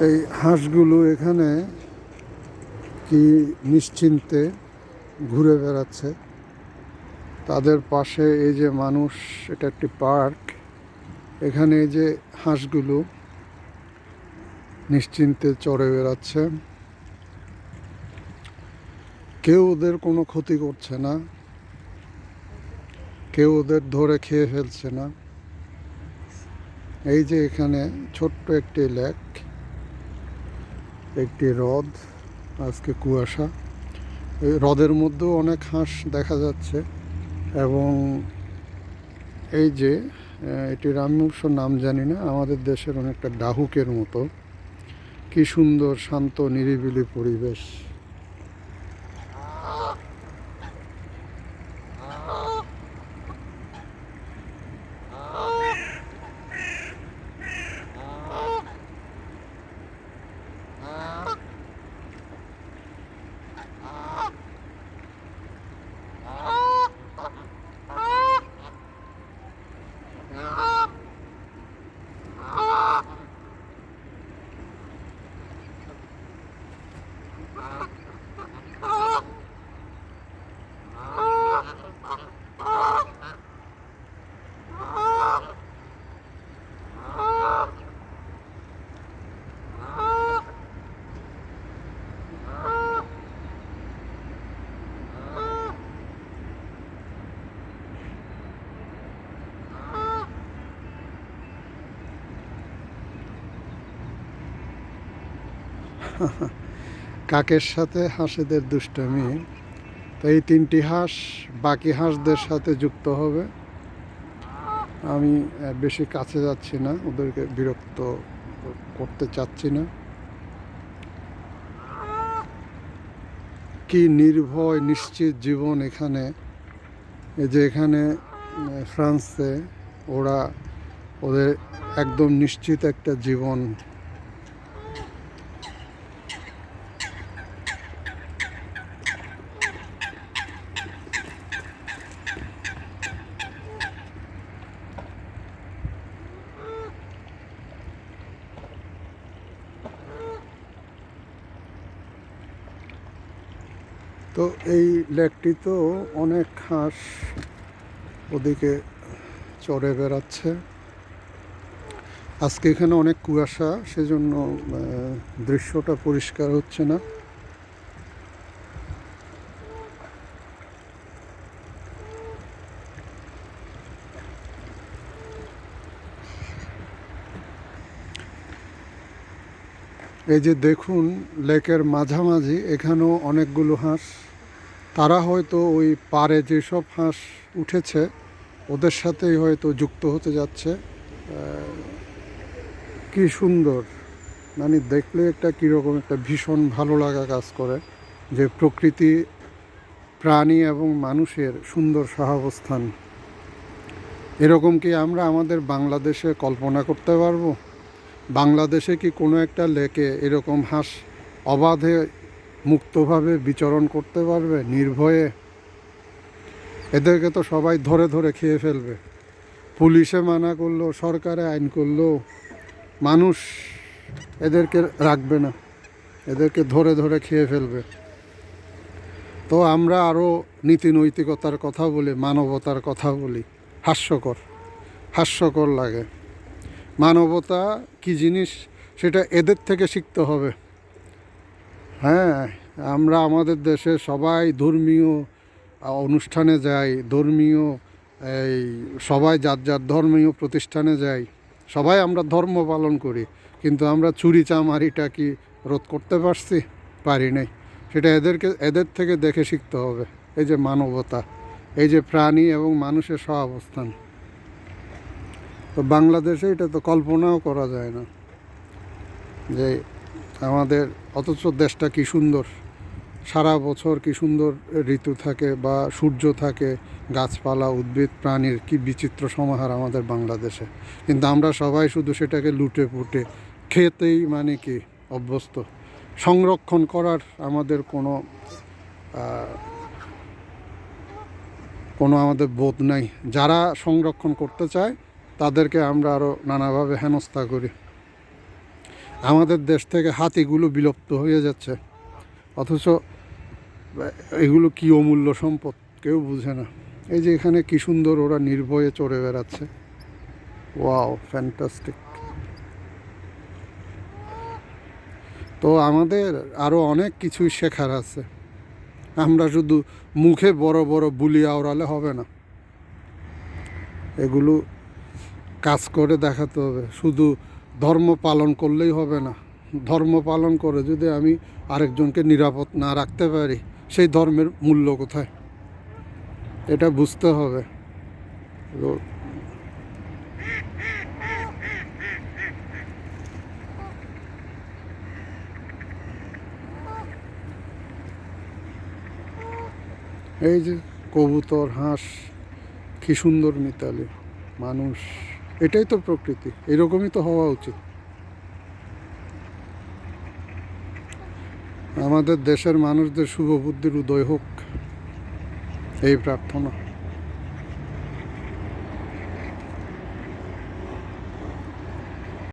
এই হাঁসগুলো এখানে কি নিশ্চিন্তে ঘুরে বেড়াচ্ছে। তাদের পাশে এই যে মানুষ, এটা একটি পার্ক। এখানে এই যে হাঁসগুলো নিশ্চিন্তে চড়ে বেড়াচ্ছে, কেউ ওদের কোনো ক্ষতি করছে না, কেউ ওদের ধরে খেয়ে ফেলছে না। এই যে এখানে ছোট্ট একটি লেক, একটি হ্রদ, আজকে কুয়াশা। এই হ্রদের মধ্যেও অনেক হাঁস দেখা যাচ্ছে। এবং এই যে এটির আমি অবশ্য নাম জানি না, আমাদের দেশের অনেকটা ডাহুকের মতো। কি সুন্দর শান্ত নিরিবিলি পরিবেশ। কাকের সাথে হাঁসেদের দুষ্টামি। তো এই তিনটি হাঁস বাকি হাঁসদের সাথে যুক্ত হবে। আমি বেশি কাছে যাচ্ছি না, ওদেরকে বিরক্ত করতে চাচ্ছি না। কি নির্ভয় নিশ্চিত জীবন এখানে। এই যে এখানে ফ্রান্সে ওরা ওদের একদম নিশ্চিত একটা জীবন। তো এই লেকটি তো অনেক হাঁস ওদিকে চড়ে বেড়াচ্ছে। আজকে এখানে অনেক কুয়াশা, সেজন্য দৃশ্যটা পরিষ্কার হচ্ছে না। এই যে দেখুন, লেকের মাঝামাঝি এখানেও অনেকগুলো হাঁস। তারা হয়তো ওই পাড়ে যেসব হাঁস উঠেছে ওদের সাথেই হয়তো যুক্ত হতে যাচ্ছে। কি সুন্দর, মানে দেখলে একটা কীরকম একটা ভীষণ ভালো লাগা কাজ করে, যে প্রকৃতি, প্রাণী এবং মানুষের সুন্দর সহাবস্থান। এরকম কি আমরা আমাদের বাংলাদেশে কল্পনা করতে পারবো? বাংলাদেশে কি কোনো একটা লেকে এরকম হাঁস অবাধে মুক্তভাবে বিচরণ করতে পারবে নির্ভয়ে? এদেরকে তো সবাই ধরে ধরে খেয়ে ফেলবে। পুলিশে মানা করলো, সরকারে আইন করলো, মানুষ এদেরকে রাখবে না, এদেরকে ধরে ধরে খেয়ে ফেলবে। তো আমরা আরও নীতি নৈতিকতার কথা বলি, মানবতার কথা বলি। হাস্যকর, হাস্যকর লাগে। মানবতা কি জিনিস সেটা এদের থেকে শিখতে হবে। হ্যাঁ, আমরা আমাদের দেশে সবাই ধর্মীয় অনুষ্ঠানে যাই, ধর্মীয় এই সবাই যার যার ধর্মীয় প্রতিষ্ঠানে যাই, সবাই আমরা ধর্ম পালন করি, কিন্তু আমরা চুরি চামারিটা কি রোধ করতে পারছি? পারি নাই। সেটা এদের থেকে দেখে শিখতে হবে। এই যে মানবতা, এই যে প্রাণী এবং মানুষের সহাবস্থান, তো বাংলাদেশে এটা তো কল্পনাও করা যায় না যে আমাদের, অথচ দেশটা কি সুন্দর, সারা বছর কি সুন্দর ঋতু থাকে বা সূর্য থাকে, গাছপালা, উদ্ভিদ, প্রাণীর কি বিচিত্র সমাহার আমাদের বাংলাদেশে। কিন্তু আমরা সবাই শুধু সেটাকে লুটে পুটে খেতেই মানে কি অভ্যস্ত। সংরক্ষণ করার আমাদের কোনো আমাদের বোধ নাই। যারা সংরক্ষণ করতে চায় তাদেরকে আমরা আরও নানাভাবে হেনস্থা করি। আমাদের দেশ থেকে হাতিগুলো বিলুপ্ত হয়ে যাচ্ছে, অথচ এগুলো কি অমূল্য সম্পদ কেউ বুঝে না। এই যে এখানে কি সুন্দর ওরা নির্ভয়ে চড়ে বেড়াচ্ছে। Wow, fantastic. তো আমাদের আরও অনেক কিছুই শেখার আছে। আমরা শুধু মুখে বড় বড় বুলি আওড়ালে হবে না, এগুলো কাজ করে দেখাতে হবে। শুধু ধর্ম পালন করলেই হবে না। ধর্ম পালন করে যদি আমি আরেকজনকে নিরাপদ না রাখতে পারি, সেই ধর্মের মূল্য কোথায়, এটা বুঝতে হবে। তো এই যে কবুতর, হাঁস, কি সুন্দর মিতালি, মানুষ, এটাই তো প্রকৃতি, এরকমই তো হওয়া উচিত। আমাদের দেশের মানুষদের শুভ বুদ্ধির উদয় হোক, এই প্রার্থনা।